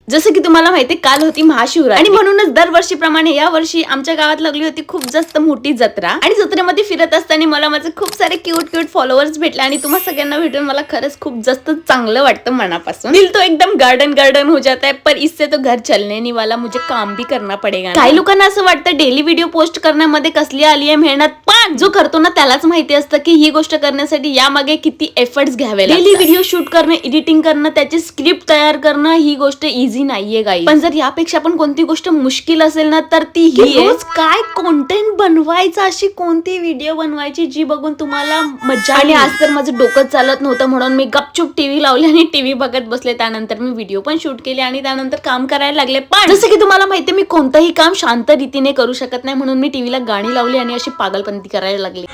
जसं की तुम्हाला माहिती काल होती महाशिवरात्री आणि म्हणूनच दरवर्षीप्रमाणे या वर्षी आमच्या गावात लागली होती खूप जास्त मोठी जत्रा आणि जत्रेमध्ये फिरत असताना मला माझे खूप सारे क्यूट फॉलोअर्स भेटले आणि तुम्हा सगळ्यांना भेटून मला खरंच खूप जास्त चांगलं वाटतं मनापासून। दिल तो एकदम गार्डन हो जाता है, पर इससे तो घर चलने नहीं वाला, मुझे काम भी करना पडेगा। काही लोकांना असं वाटतं डेली व्हिडिओ पोस्ट करण्यामध्ये कसली आली आहे मेहनत, पण जो करतो ना त्यालाच माहिती असतं की ही गोष्ट करण्यासाठी यामागे किती एफर्ट्स घ्यावे लागतात। डेली व्हिडिओ शूट करणं, एडिटिंग करणं, त्याची स्क्रिप्ट तयार करणं ही गोष्ट इझी नाहीये गाईस। पण जर यापेक्षा पण कोणती गोष्ट मुश्किल असेल ना तर ती ही रोज काय कंटेंट बनवायचं, अशी कोणती व्हिडिओ बनवायची जी बघून तुम्हाला मजा। आणि आज तर माझं डोकं चालत नव्हतं म्हणून मी गपचूप टीव्ही लावली आणि टीव्ही बघत बसले। त्यानंतर मी व्हिडिओ पण शूट केले आणि त्यानंतर काम करायला लागले। पण जसं की तुम्हाला माहिती मी कोणतंही काम शांत रीतीने करू शकत नाही म्हणून मी टीव्हीला गाणी लावली आणि अशी पागलपंती करायला लागली।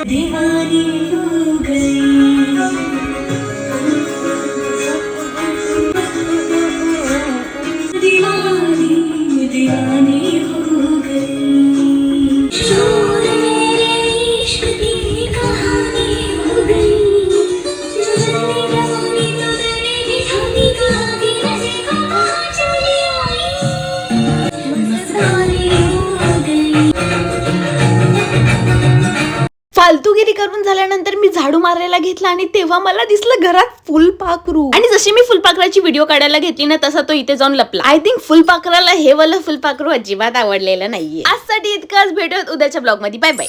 दीवानी हो गई, दीवानी हो गई, शोर मेरे इश्क की कहानी हो गई, जो जलने लगी तो डरने की थमी कहानी नजर को कहाँ चली आई, मस्तानी हो गई। फालतूगिरी करून झाल्यानंतर मी झाडू मारायला घेतला आणि तेव्हा मला दिसलं घरात फुलपाखरू आणि जशी मी फुलपाखराची व्हिडिओ काढायला घेतली ना तसा तो इथे जाऊन लपला। आय थिंक फुलपाखराला हे वाला फुलपाखरू अजिबात आवडलेलं नाहीये। आजसाठी इतकंच, भेटूयात उद्याच्या ब्लॉग मध्ये, बाय बाय।